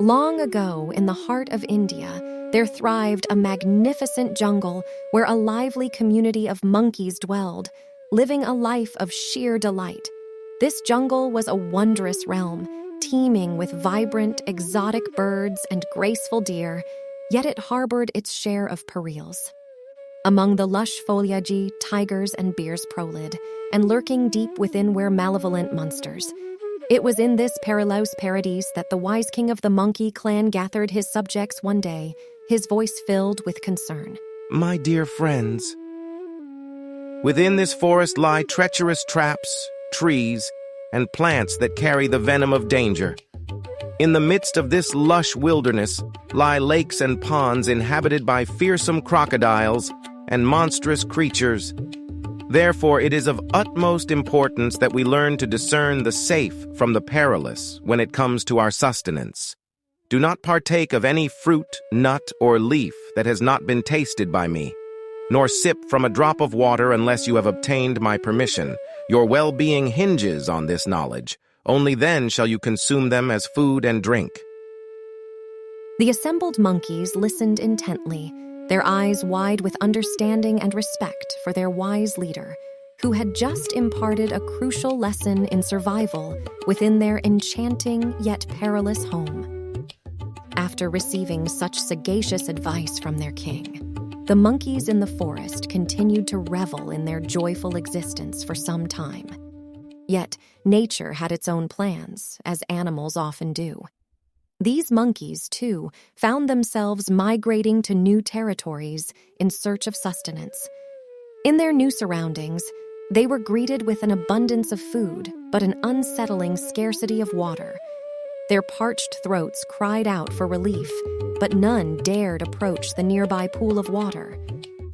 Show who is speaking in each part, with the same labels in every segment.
Speaker 1: Long ago, in the heart of India, there thrived a magnificent jungle where a lively community of monkeys dwelled, living a life of sheer delight. This jungle was a wondrous realm, teeming with vibrant, exotic birds and graceful deer, yet it harbored its share of perils. Among the lush foliage, tigers and bears prowled, and lurking deep within were malevolent monsters. It was in this perilous paradise that the wise king of the monkey clan gathered his subjects one day, his voice filled with concern.
Speaker 2: My dear friends, within this forest lie treacherous traps, trees, and plants that carry the venom of danger. In the midst of this lush wilderness lie lakes and ponds inhabited by fearsome crocodiles and monstrous creatures. Therefore, it is of utmost importance that we learn to discern the safe from the perilous when it comes to our sustenance. Do not partake of any fruit, nut, or leaf that has not been tasted by me, nor sip from a drop of water unless you have obtained my permission. Your well-being hinges on this knowledge. Only then shall you consume them as food and drink.
Speaker 1: The assembled monkeys listened intently, their eyes wide with understanding and respect for their wise leader, who had just imparted a crucial lesson in survival within their enchanting yet perilous home. After receiving such sagacious advice from their king, the monkeys in the forest continued to revel in their joyful existence for some time. Yet, nature had its own plans, as animals often do. These monkeys, too, found themselves migrating to new territories in search of sustenance. In their new surroundings, they were greeted with an abundance of food, but an unsettling scarcity of water. Their parched throats cried out for relief, but none dared approach the nearby pool of water.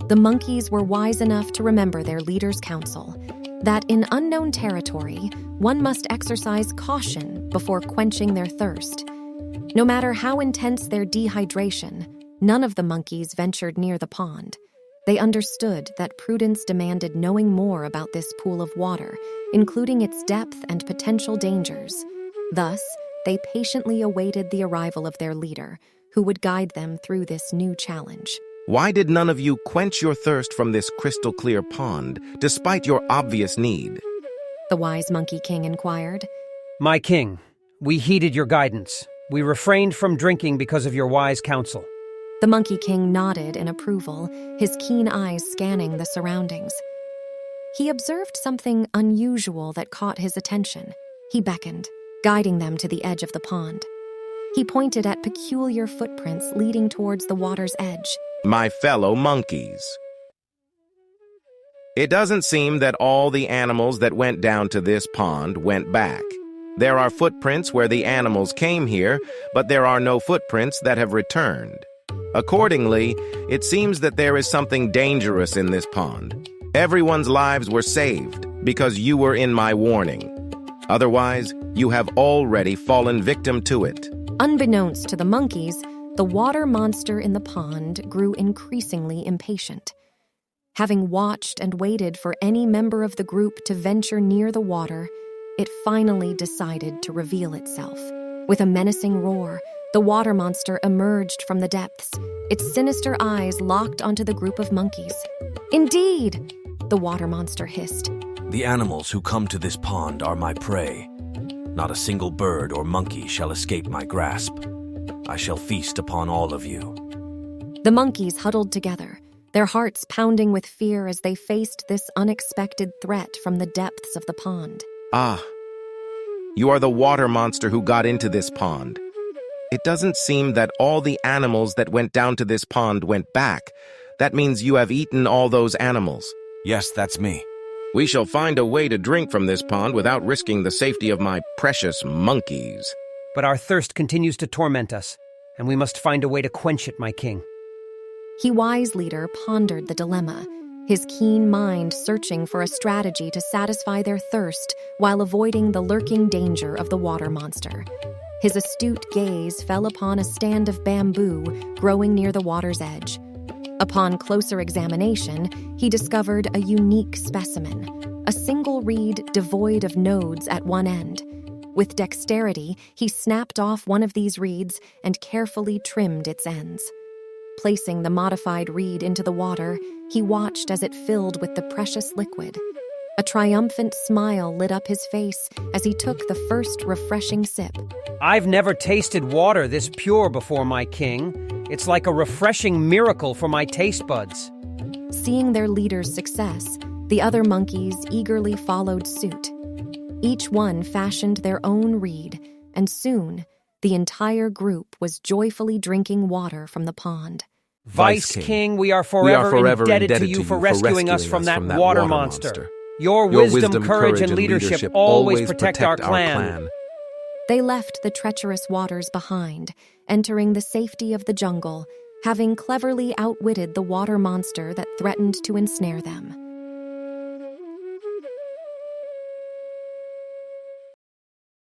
Speaker 1: The monkeys were wise enough to remember their leader's counsel, that in unknown territory, one must exercise caution before quenching their thirst. No matter how intense their dehydration, none of the monkeys ventured near the pond. They understood that prudence demanded knowing more about this pool of water, including its depth and potential dangers. Thus, they patiently awaited the arrival of their leader, who would guide them through this new challenge.
Speaker 2: Why did none of you quench your thirst from this crystal-clear pond, despite your obvious need?
Speaker 1: The wise Monkey King inquired.
Speaker 3: My king, we heeded your guidance. We refrained from drinking because of your wise counsel.
Speaker 1: The Monkey King nodded in approval, his keen eyes scanning the surroundings. He observed something unusual that caught his attention. He beckoned, guiding them to the edge of the pond. He pointed at peculiar footprints leading towards the water's edge.
Speaker 2: My fellow monkeys, it doesn't seem that all the animals that went down to this pond went back. There are footprints where the animals came here, but there are no footprints that have returned. Accordingly, it seems that there is something dangerous in this pond. Everyone's lives were saved because you were in my warning. Otherwise, you have already fallen victim to it.
Speaker 1: Unbeknownst to the monkeys, the water monster in the pond grew increasingly impatient. Having watched and waited for any member of the group to venture near the water, it finally decided to reveal itself. With a menacing roar, the water monster emerged from the depths, its sinister eyes locked onto the group of monkeys. Indeed, the water monster hissed.
Speaker 4: The animals who come to this pond are my prey. Not a single bird or monkey shall escape my grasp. I shall feast upon all of you.
Speaker 1: The monkeys huddled together, their hearts pounding with fear as they faced this unexpected threat from the depths of the pond.
Speaker 2: Ah, you are the water monster who got into this pond. It doesn't seem that all the animals that went down to this pond went back. That means you have eaten all those animals.
Speaker 4: Yes, that's me.
Speaker 2: We shall find a way to drink from this pond without risking the safety of my precious monkeys.
Speaker 3: But our thirst continues to torment us, and we must find a way to quench it, my king.
Speaker 1: He wise leader pondered the dilemma, his keen mind searching for a strategy to satisfy their thirst while avoiding the lurking danger of the water monster. His astute gaze fell upon a stand of bamboo growing near the water's edge. Upon closer examination, he discovered a unique specimen, a single reed devoid of nodes at one end. With dexterity, he snapped off one of these reeds and carefully trimmed its ends. Placing the modified reed into the water, he watched as it filled with the precious liquid. A triumphant smile lit up his face as he took the first refreshing sip.
Speaker 3: I've never tasted water this pure before, my king. It's like a refreshing miracle for my taste buds.
Speaker 1: Seeing their leader's success, the other monkeys eagerly followed suit. Each one fashioned their own reed, and soon the entire group was joyfully drinking water from the pond.
Speaker 3: Vice King, we are forever indebted to you for rescuing us from that water monster. Your wisdom, courage, and leadership always protect our clan.
Speaker 1: They left the treacherous waters behind, entering the safety of the jungle, having cleverly outwitted the water monster that threatened to ensnare them.